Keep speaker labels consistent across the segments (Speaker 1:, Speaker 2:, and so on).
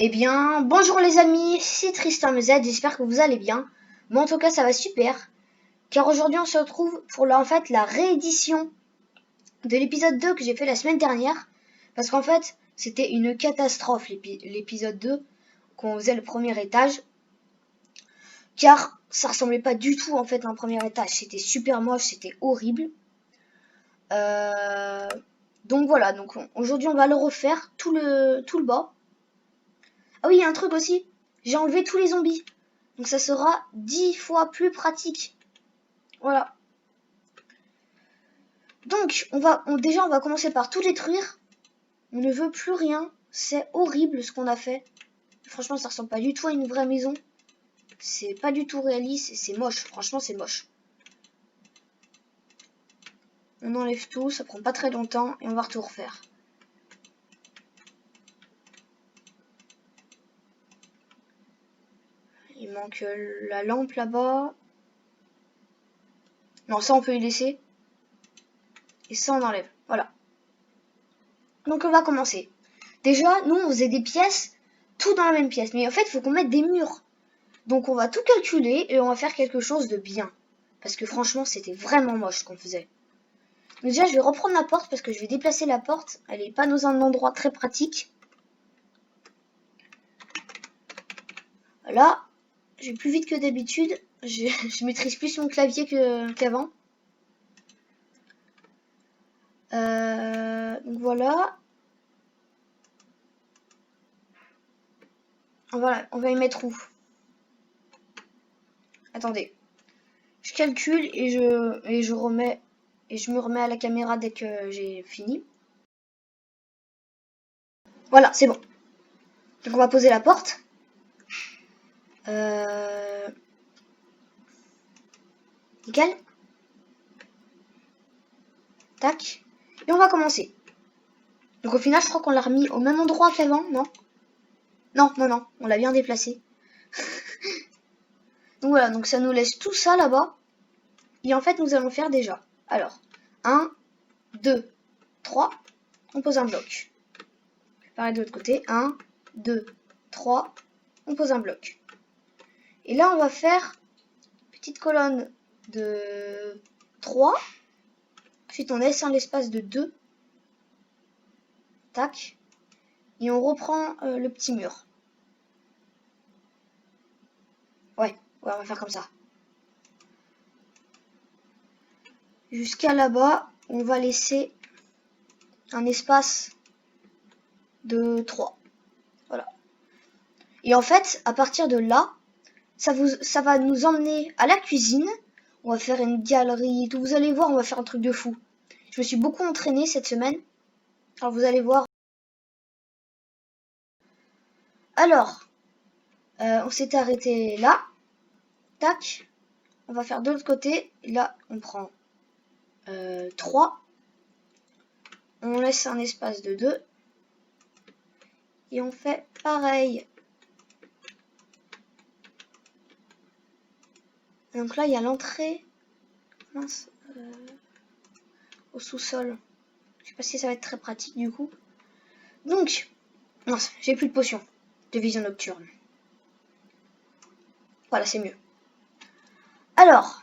Speaker 1: Eh bien, bonjour les amis, c'est Tristan MZ, j'espère que vous allez bien. Moi en tout cas ça va super, car aujourd'hui on se retrouve pour la réédition de l'épisode 2 que j'ai fait la semaine dernière. Parce qu'en fait c'était une catastrophe l'épisode 2, qu'on faisait le premier étage. Car ça ressemblait pas du tout en fait à un premier étage, c'était super moche, c'était horrible. Donc voilà, aujourd'hui on va le refaire, tout le bas. Ah oui, il y a un truc aussi, j'ai enlevé tous les zombies. Donc ça sera 10 fois plus pratique. Voilà. Donc on va commencer par tout détruire. On ne veut plus rien. C'est horrible ce qu'on a fait. Franchement ça ressemble pas du tout à une vraie maison. C'est pas du tout réaliste. C'est moche. Franchement c'est moche. On enlève tout. Ça prend pas très longtemps. Et on va tout refaire. Il manque la lampe là-bas. Non, ça on peut y laisser. Et ça on enlève. Voilà. Donc on va commencer. Déjà, nous on faisait des pièces, tout dans la même pièce. Mais en fait, il faut qu'on mette des murs. Donc on va tout calculer et on va faire quelque chose de bien. Parce que franchement, c'était vraiment moche ce qu'on faisait. Donc déjà, je vais reprendre la porte parce que je vais déplacer la porte. Elle n'est pas dans un endroit très pratique. Là, je vais plus vite que d'habitude. Je maîtrise plus mon clavier qu'avant. Donc voilà. Voilà, on va y mettre où? Attendez. Je calcule et je me remets à la caméra dès que j'ai fini. Voilà, c'est bon. Donc on va poser la porte. Nickel. Tac. Et on va commencer. Donc au final, je crois qu'on l'a remis au même endroit qu'avant, non? Non, on l'a bien déplacé. Donc voilà, donc ça nous laisse tout ça là-bas. Et en fait, nous allons faire déjà. Alors, 1, 2, 3, on pose un bloc. Pareil de l'autre côté, 1, 2, 3, on pose un bloc. Et là, on va faire une petite colonne de 3. Ensuite, on laisse un espace de 2. Tac. Et on reprend le petit mur. Ouais, on va faire comme ça. Jusqu'à là-bas, on va laisser un espace de 3. Voilà. Et en fait, à partir de là, ça va nous emmener à la cuisine. On va faire une galerie, tout. Vous allez voir, on va faire un truc de fou. Je me suis beaucoup entraîné cette semaine. Alors vous allez voir. Alors, on s'était arrêté là. Tac. On va faire de l'autre côté. Là, on prend 3. On laisse un espace de 2. Et on fait pareil. Donc là, il y a l'entrée. Mince. Au sous-sol. Je sais pas si ça va être très pratique du coup. Donc, mince, j'ai plus de potions de vision nocturne. Voilà, c'est mieux. Alors,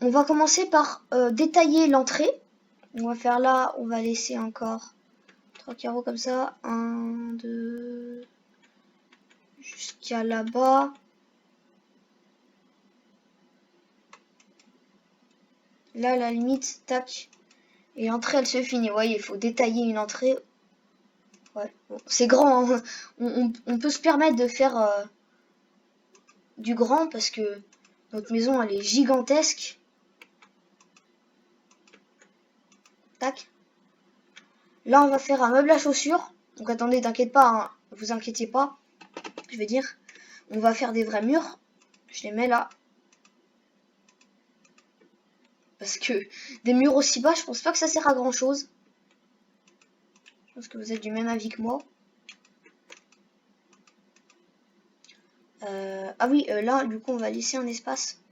Speaker 1: on va commencer par détailler l'entrée. On va faire là, on va laisser encore 3 carreaux comme ça. 1, 2, jusqu'à là-bas. Là, à la limite, tac. Et l'entrée, elle se finit. Vous voyez, il faut détailler une entrée. Ouais, bon, c'est grand. Hein. On peut se permettre de faire du grand parce que notre maison, elle est gigantesque. Tac. Là, on va faire un meuble à chaussures. Donc attendez, t'inquiète pas, hein, vous inquiétez pas. Je vais dire, on va faire des vrais murs. Je les mets là. Parce que des murs aussi bas, je pense pas que ça sert à grand chose. Je pense que vous êtes du même avis que moi. Ah oui, là, du coup, on va laisser un espace.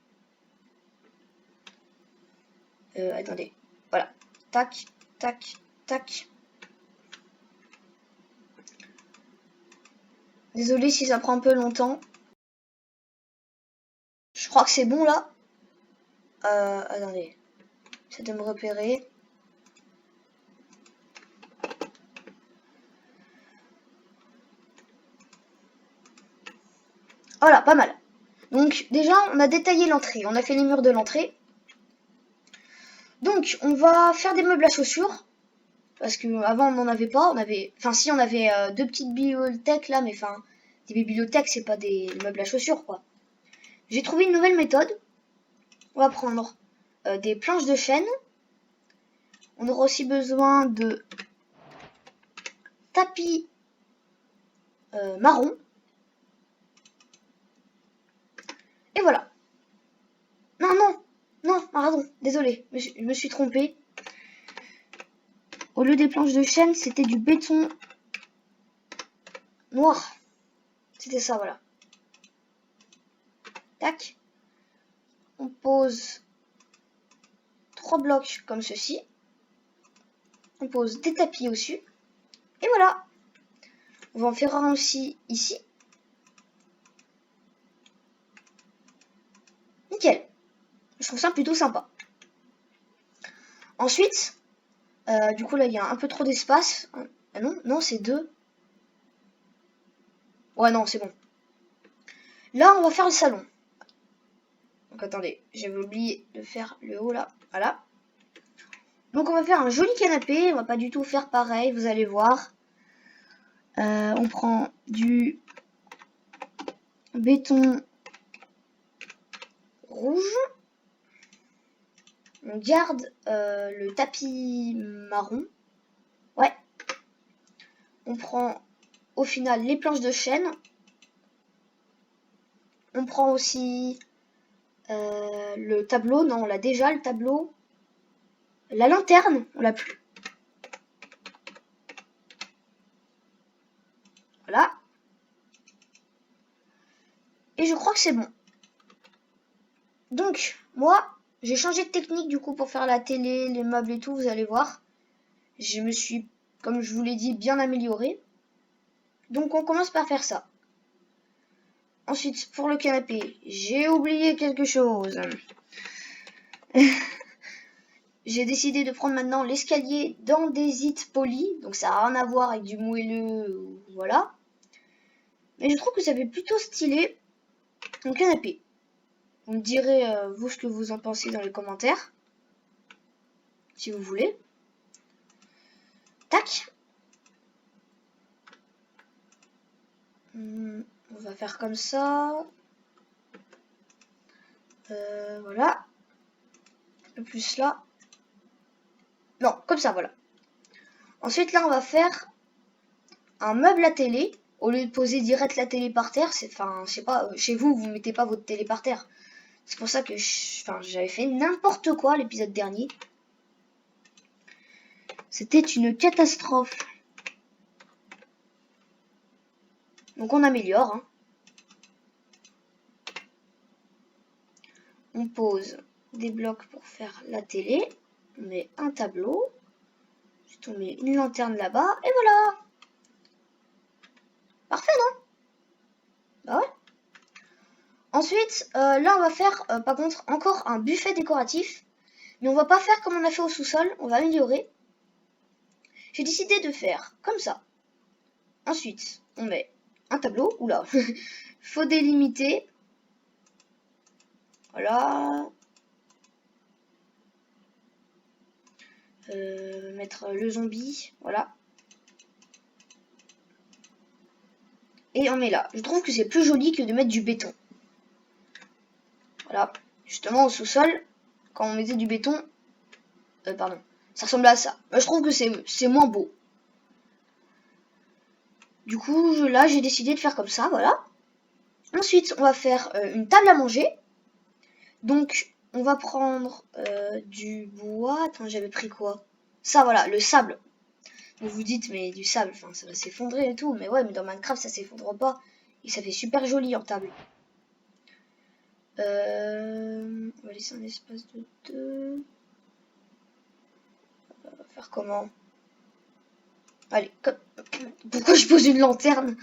Speaker 1: Attendez. Voilà. Tac, tac, tac. Désolé si ça prend un peu longtemps. Je crois que c'est bon là. Attendez. J'essaie de me repérer. Voilà, pas mal. Donc déjà, on a détaillé l'entrée. On a fait les murs de l'entrée. Donc, on va faire des meubles à chaussures. Parce que avant on n'en avait pas. Enfin, si, on avait deux petites bibliothèques là, mais enfin, des bibliothèques, c'est pas des meubles à chaussures, quoi. J'ai trouvé une nouvelle méthode. On va prendre des planches de chêne. On aura aussi besoin de tapis marron. Et voilà. Non, pardon, désolé, je me suis trompée. Au lieu des planches de chêne, c'était du béton noir. C'était ça, voilà. Tac. On pose 3 blocs comme ceci. On pose des tapis au-dessus. Et voilà. On va en faire un aussi ici. Nickel. Je trouve ça plutôt sympa. Ensuite, du coup là il y a un peu trop d'espace. Ah non, c'est 2. Ouais, non, c'est bon. Là, on va faire le salon. Donc attendez, j'avais oublié de faire le haut là. Voilà. Donc on va faire un joli canapé. On va pas du tout faire pareil, vous allez voir. On prend du béton rouge. On garde le tapis marron. Ouais. On prend au final les planches de chêne. On prend aussi le tableau. Non, on l'a déjà le tableau. La lanterne, on l'a plus. Voilà. Et je crois que c'est bon. Donc, moi, j'ai changé de technique du coup pour faire la télé, les meubles et tout, vous allez voir. Je me suis, comme je vous l'ai dit, bien amélioré. Donc on commence par faire ça. Ensuite, pour le canapé, j'ai oublié quelque chose. J'ai décidé de prendre maintenant l'escalier d'andésite poli. Donc ça n'a rien à voir avec du moelleux, voilà. Mais je trouve que ça fait plutôt stylé mon canapé. Vous me direz, vous, ce que vous en pensez dans les commentaires. Si vous voulez. Tac. On va faire comme ça. Voilà. Un peu plus là. Non, comme ça, voilà. Ensuite, là, on va faire un meuble à télé. Au lieu de poser direct la télé par terre, enfin, je sais pas, chez vous, vous mettez pas votre télé par terre. C'est pour ça que j'avais fait n'importe quoi l'épisode dernier. C'était une catastrophe. Donc on améliore. Hein. On pose des blocs pour faire la télé. On met un tableau. Ensuite on met une lanterne là-bas. Et voilà. Parfait, non? Bah ouais. Ensuite, là on va faire par contre encore un buffet décoratif. Mais on va pas faire comme on a fait au sous-sol. On va améliorer. J'ai décidé de faire comme ça. Ensuite, on met un tableau. Oula. Faut délimiter. Voilà. Mettre le zombie. Voilà. Et on met là. Je trouve que c'est plus joli que de mettre du béton. Voilà. Justement, au sous-sol, quand on mettait du béton, pardon, ça ressemble à ça. Je trouve que c'est moins beau. Du coup, là, j'ai décidé de faire comme ça, voilà. Ensuite, on va faire une table à manger. Donc, on va prendre du bois. Attends, j'avais pris quoi? Ça, voilà, le sable. Vous vous dites, mais du sable, enfin, ça va s'effondrer et tout. Mais ouais, mais dans Minecraft, ça s'effondre pas. Et ça fait super joli en table. On va laisser un espace de 2. On va faire comment? Allez, pourquoi je pose une lanterne?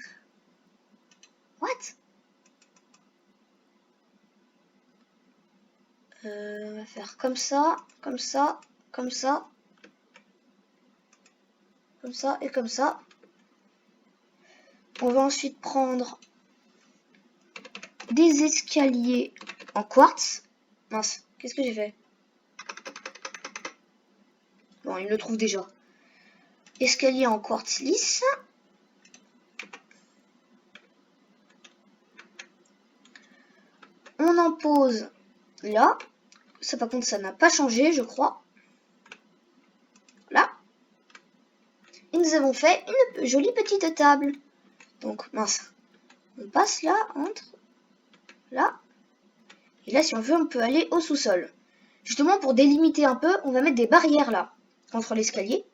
Speaker 1: On va faire comme ça, comme ça, comme ça, comme ça et comme ça. On va ensuite prendre des escaliers en quartz. Mince, qu'est-ce que j'ai fait? Bon, il me le trouve déjà. Escalier en quartz lisse. On en pose là. Ça, par contre, ça n'a pas changé, je crois. Là. Et nous avons fait une jolie petite table. Donc, mince. On passe là, entre là. Et là, si on veut, on peut aller au sous-sol. Justement, pour délimiter un peu, on va mettre des barrières là, entre l'escalier.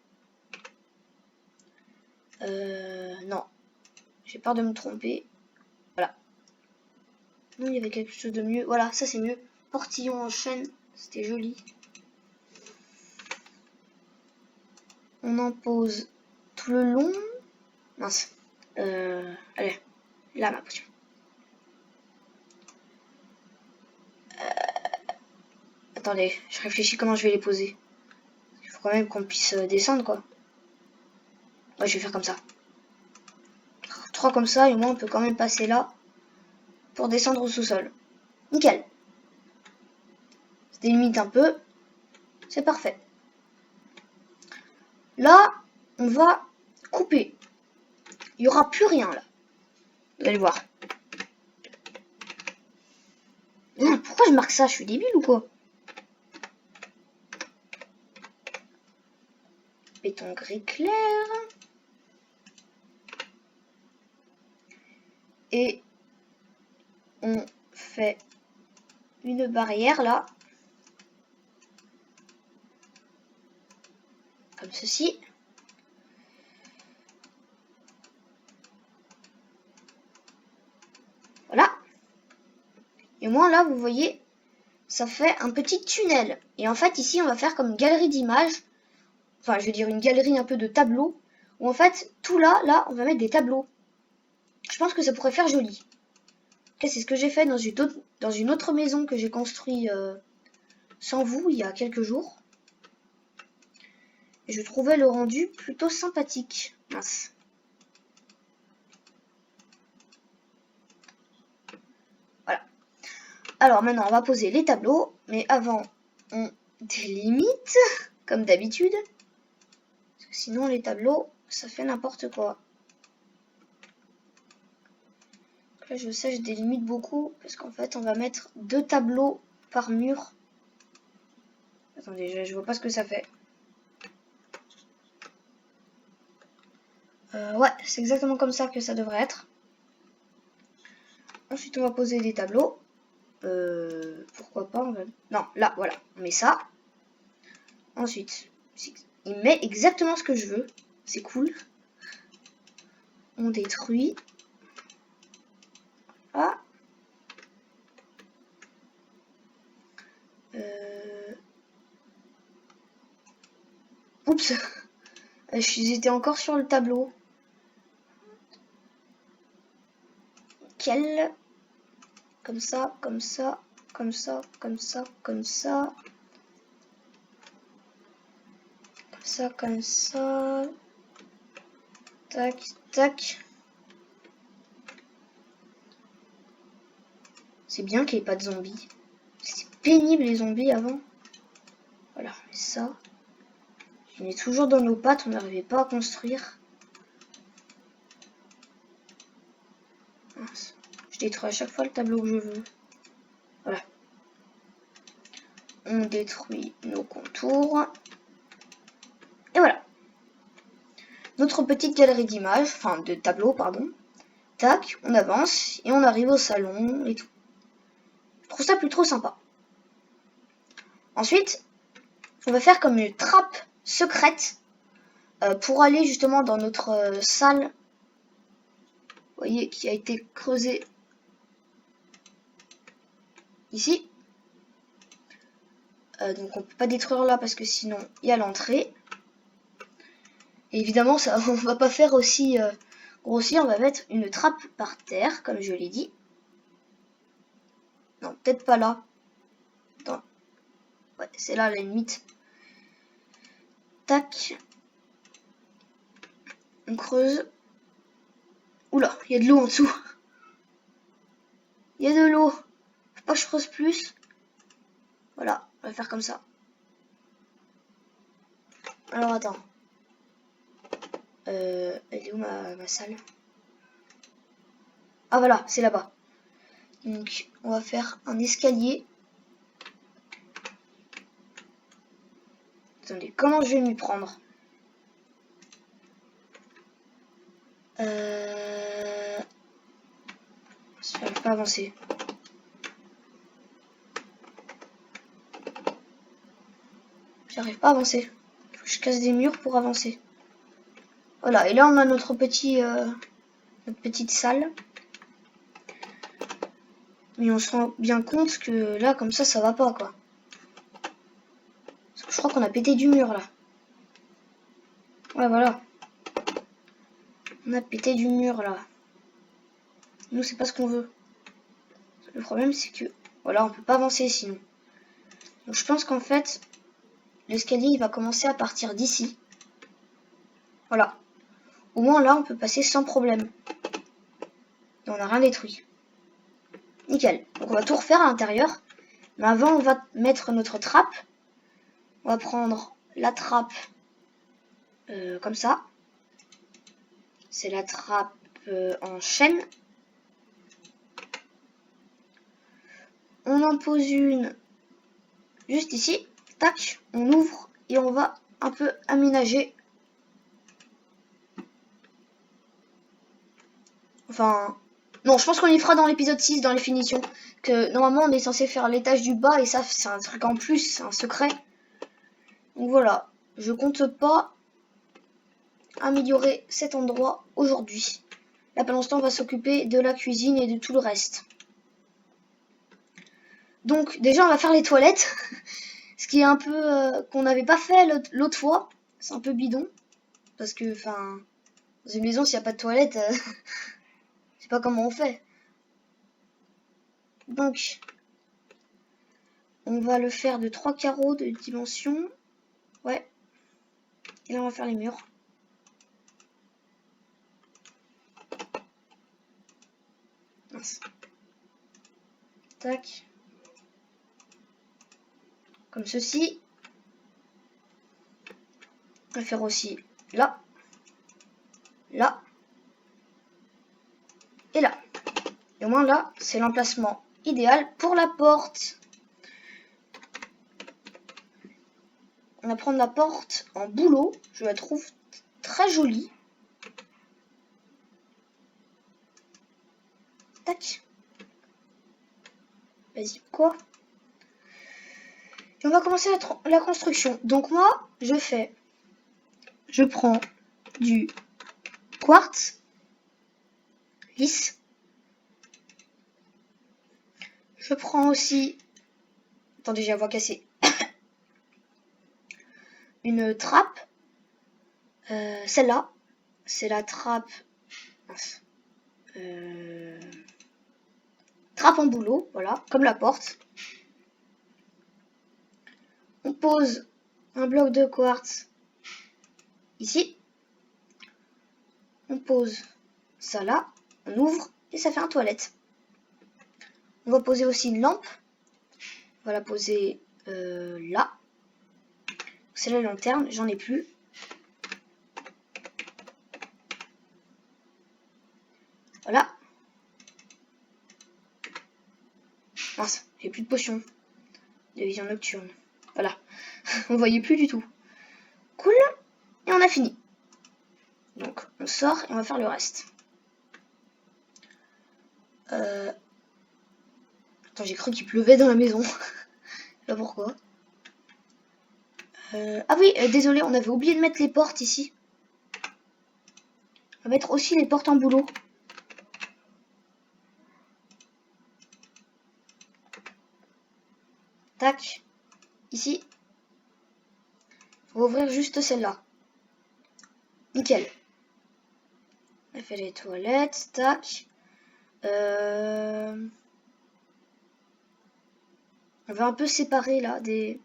Speaker 1: Non. J'ai peur de me tromper. Voilà. Non, il y avait quelque chose de mieux. Voilà, ça c'est mieux. Portillon en chaîne, c'était joli. On en pose tout le long. Mince. Allez, là ma potion. Attendez, je réfléchis comment je vais les poser. Il faut quand même qu'on puisse descendre quoi. Ouais, je vais faire comme ça. 3 comme ça, et au moins on peut quand même passer là pour descendre au sous-sol. Nickel. Ça délimite un peu. C'est parfait. Là, on va couper. Il n'y aura plus rien là. Vous allez voir. Non, pourquoi je marque ça? Je suis débile ou quoi? Béton gris clair. Et on fait une barrière là. Comme ceci. Voilà. Et au moins là, vous voyez, ça fait un petit tunnel. Et en fait, ici, on va faire comme une galerie d'images. Enfin, je veux dire une galerie un peu de tableaux. Où en fait, tout là, on va mettre des tableaux. Je pense que ça pourrait faire joli. Okay, c'est ce que j'ai fait dans une autre maison que j'ai construit sans vous il y a quelques jours. Et je trouvais le rendu plutôt sympathique. Mince. Voilà. Alors maintenant, on va poser les tableaux. Mais avant, on délimite, comme d'habitude. Parce que sinon, les tableaux, ça fait n'importe quoi. Donc là, je sais, je délimite beaucoup. Parce qu'en fait, on va mettre 2 tableaux par mur. Attendez, je vois pas ce que ça fait. Ouais, c'est exactement comme ça que ça devrait être. Ensuite, on va poser des tableaux. Pourquoi pas, non, là, voilà, on met ça. Ensuite, il met exactement ce que je veux. C'est cool. On détruit. Ah. Oups. J'étais encore sur le tableau. Quel. Comme ça, comme ça, comme ça, comme ça, comme ça. Comme ça, comme ça. Tac, tac. C'est bien qu'il n'y ait pas de zombies. C'était pénible les zombies avant. Voilà, ça. On est toujours dans nos pattes, on n'arrivait pas à construire. Mince. Je détruis à chaque fois le tableau que je veux. Voilà. On détruit nos contours. Et voilà. Notre petite galerie d'images, enfin de tableaux, pardon. Tac, on avance et on arrive au salon et tout. Je trouve ça plutôt sympa. Ensuite, on va faire comme une trappe secrète pour aller justement dans notre salle. Vous voyez, qui a été creusée ici. Donc on peut pas détruire là parce que sinon il y a l'entrée. Et évidemment, ça, on va pas faire aussi grossier, on va mettre une trappe par terre, comme je l'ai dit. Non, peut-être pas là. Ouais, c'est là, à la limite. Tac. On creuse. Oula, il y a de l'eau en dessous. Il y a de l'eau. Faut pas que je creuse plus. Voilà, on va faire comme ça. Alors, attends. Elle est où ma salle? Ah, voilà, c'est là-bas. Donc, on va faire un escalier. Attendez, comment je vais m'y prendre? J'arrive pas à avancer. J'arrive pas à avancer. Faut que je casse des murs pour avancer. Voilà, et là on a notre petite salle. Mais on se rend bien compte que là, comme ça va pas, quoi. Parce que je crois qu'on a pété du mur, là. Ouais, voilà. On a pété du mur, là. Nous, c'est pas ce qu'on veut. Le problème, c'est que... Voilà, on peut pas avancer, sinon. Donc, je pense qu'en fait, l'escalier, il va commencer à partir d'ici. Voilà. Au moins, là, on peut passer sans problème. Et on n'a rien détruit. Nickel. Donc, on va tout refaire à l'intérieur. Mais avant, on va mettre notre trappe. On va prendre la trappe comme ça. C'est la trappe en chaîne. On en pose une juste ici. Tac, on ouvre et on va un peu aménager. Enfin, non, je pense qu'on y fera dans l'épisode 6, dans les finitions. Que normalement, on est censé faire l'étage du bas et ça, c'est un truc en plus, c'est un secret. Donc voilà, je compte pas améliorer cet endroit aujourd'hui. Là, pour l'instant, on va s'occuper de la cuisine et de tout le reste. Donc, déjà, on va faire les toilettes. Ce qui est un peu qu'on n'avait pas fait l'autre fois. C'est un peu bidon. Parce que, enfin, dans une maison, s'il n'y a pas de toilette, je sais pas comment on fait. Donc, on va le faire de 3 carreaux de dimension. Ouais. Et là, on va faire les murs. Mince. Tac. Comme ceci. On va faire aussi là. Là. Et là. Et au moins là, c'est l'emplacement idéal pour la porte. On va prendre la porte en bouleau. Je la trouve très jolie. Tac. Vas-y, quoi? Et on va commencer la construction. Donc moi, je prends du quartz lisse. Je prends aussi, attendez, j'ai la voix cassée, une trappe. Celle-là, c'est la trappe, trappe en bouleau, voilà, comme la porte. On pose un bloc de quartz ici. On pose ça là, on ouvre et ça fait un toilette. On va poser aussi une lampe. On va la poser là. C'est la lanterne, j'en ai plus. Voilà. Mince, j'ai plus de potions de vision nocturne. Voilà. On voyait plus du tout. Cool. Et on a fini. Donc, on sort et on va faire le reste. Attends, j'ai cru qu'il pleuvait dans la maison. Je sais pas pourquoi. Ah oui, désolé, on avait oublié de mettre les portes ici. On va mettre aussi les portes en bouleau. Tac. Ici. On va ouvrir juste celle-là. Nickel. On a fait les toilettes. Tac. On va un peu séparer là des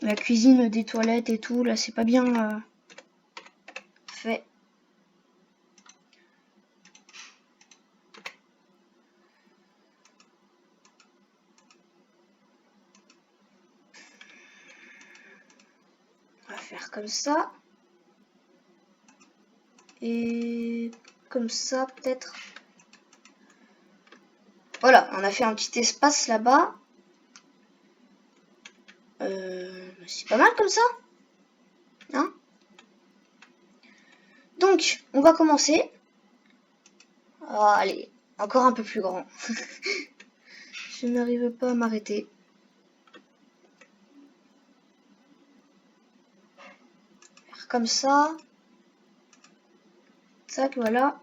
Speaker 1: La cuisine des toilettes et tout, là, c'est pas bien fait. On va faire comme ça. Et comme ça, peut-être. Voilà, on a fait un petit espace là-bas. C'est pas mal comme ça. Hein? Donc, on va commencer. Oh, allez, encore un peu plus grand. Je n'arrive pas à m'arrêter. Faire comme ça. Tac, voilà.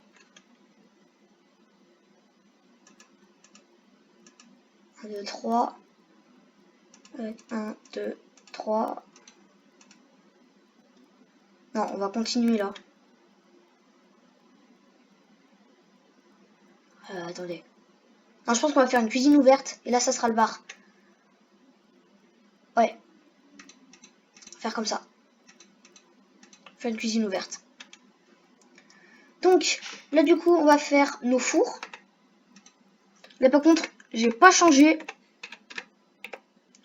Speaker 1: 1, 2, 3. 1, 2, 3. Non, on va continuer là. Attendez. Non, je pense qu'on va faire une cuisine ouverte. Et là, ça sera le bar. Ouais. Faire comme ça. Faire une cuisine ouverte. Donc, là, du coup, on va faire nos fours. Là, par contre, j'ai pas changé.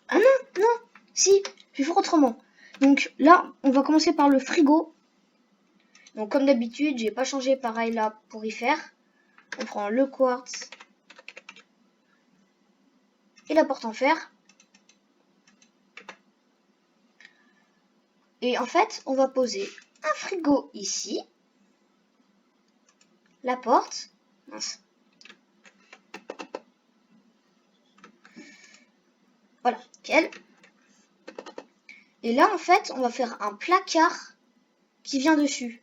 Speaker 1: Ah non, non. Si, je vais faire autrement. Donc, là, on va commencer par le frigo. Donc, comme d'habitude, j'ai pas changé pareil là pour y faire. On prend le quartz et la porte en fer. Et en fait, on va poser un frigo ici. La porte. Mince. Voilà, nickel. Et là, en fait, on va faire un placard qui vient dessus.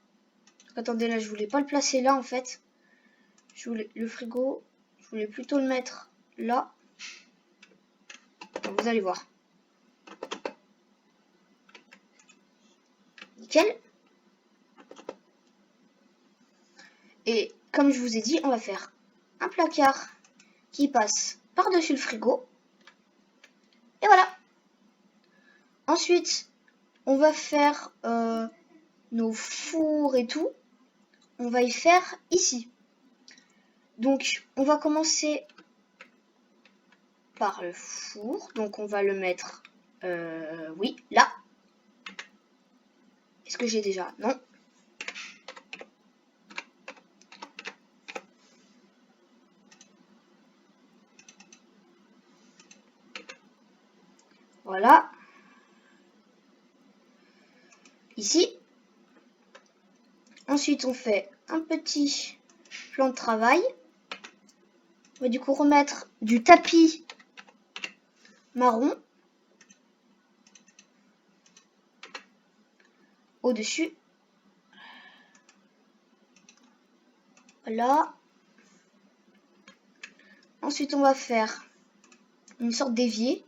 Speaker 1: Attendez, là, je voulais pas le placer là, en fait. Je voulais le frigo, je voulais plutôt le mettre là. Donc, vous allez voir. Nickel. Et comme je vous ai dit, on va faire un placard qui passe par-dessus le frigo. Et voilà. Ensuite, on va faire nos fours et tout. On va y faire ici. Donc, on va commencer par le four. Donc, on va le mettre, oui, là. Est-ce que j'ai déjà? Non. Voilà. Ici. Ensuite, on fait un petit plan de travail. On va du coup remettre du tapis marron au-dessus. Voilà. Ensuite, on va faire une sorte d'évier.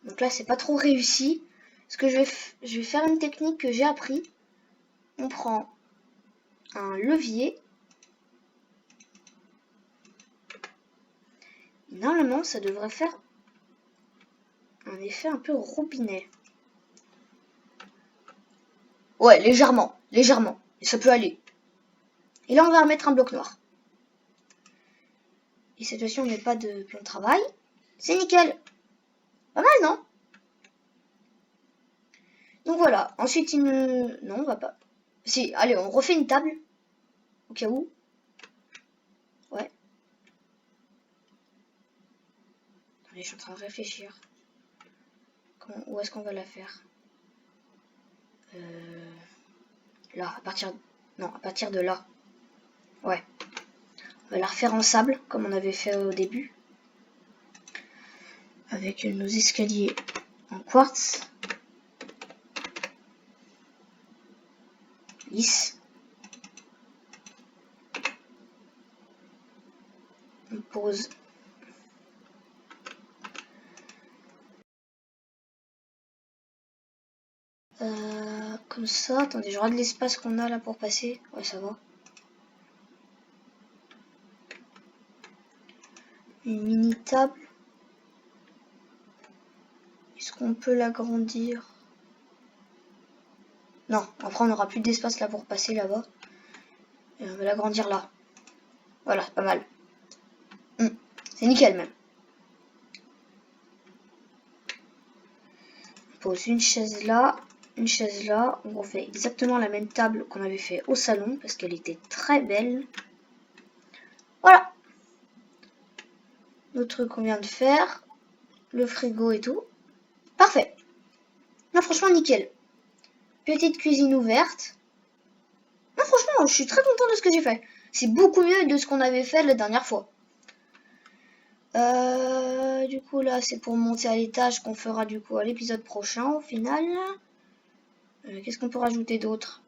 Speaker 1: Donc là, c'est pas trop réussi. Ce que je vais faire une technique que j'ai appris. On prend un levier. Normalement, ça devrait faire un effet un peu robinet. Ouais, légèrement, légèrement. Et ça peut aller. Et là, on va remettre un bloc noir. Et cette fois-ci, on met pas de plan de travail. C'est nickel. Pas mal, non? Donc voilà. Ensuite, non, on va pas. Si, allez, on refait une table. Au cas où. Ouais. Allez, je suis en train de réfléchir. Où est-ce qu'on va la faire? Là, non, à partir de là. Ouais. On va la refaire en sable, comme on avait fait au début. Avec nos escaliers en quartz. Lisse. On pose. Comme ça. Attendez, je regarde l'espace qu'on a là pour passer. Ouais, ça va. Une mini table. Est-ce qu'on peut l'agrandir? Non, après on n'aura plus d'espace là pour passer là-bas. Et on va l'agrandir là. Voilà, pas mal. C'est nickel même. On pose une chaise là, une chaise là. On refait exactement la même table qu'on avait fait au salon parce qu'elle était très belle. Voilà. Le truc qu'on vient de faire. Le frigo et tout. Parfait. Non, franchement, nickel. Petite cuisine ouverte. Non, franchement, je suis très content de ce que j'ai fait. C'est beaucoup mieux de ce qu'on avait fait la dernière fois. Du coup, là, c'est pour monter à l'étage qu'on fera du coup à l'épisode prochain au final. Qu'est-ce qu'on peut rajouter d'autre?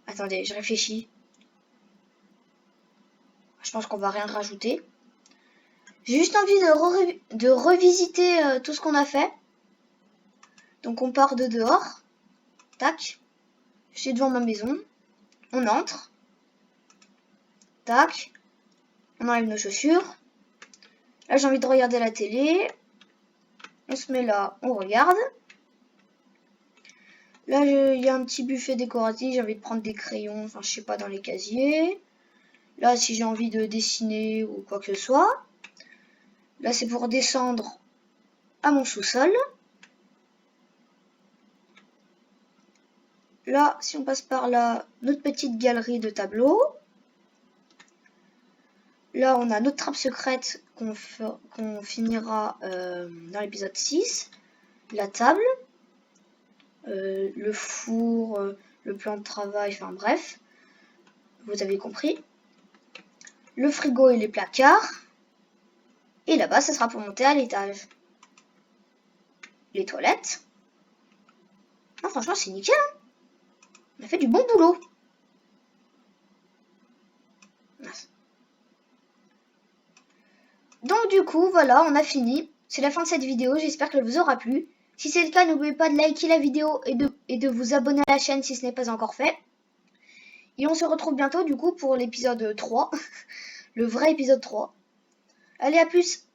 Speaker 1: Attendez, je réfléchis. Je pense qu'on va rien rajouter. J'ai juste envie de revisiter tout ce qu'on a fait. Donc on part de dehors. Tac. Je suis devant ma maison. On entre. Tac. On enlève nos chaussures. Là j'ai envie de regarder la télé. On se met là, on regarde. Là il y a un petit buffet décoratif. J'ai envie de prendre des crayons, enfin je sais pas, dans les casiers. Là si j'ai envie de dessiner ou quoi que ce soit. Là c'est pour descendre à mon sous-sol. Là, si on passe par là, notre petite galerie de tableaux. Là, on a notre trappe secrète qu'on finira dans l'épisode 6. La table. Le four, le plan de travail, enfin bref. Vous avez compris. Le frigo et les placards. Et là-bas, ça sera pour monter à l'étage. Les toilettes. Non, franchement, c'est nickel. Hein, on a fait du bon boulot. Donc du coup, voilà, on a fini. C'est la fin de cette vidéo, j'espère qu'elle vous aura plu. Si c'est le cas, n'oubliez pas de liker la vidéo et de vous abonner à la chaîne si ce n'est pas encore fait. Et on se retrouve bientôt du coup pour l'épisode 3, le vrai épisode 3. Allez, à plus!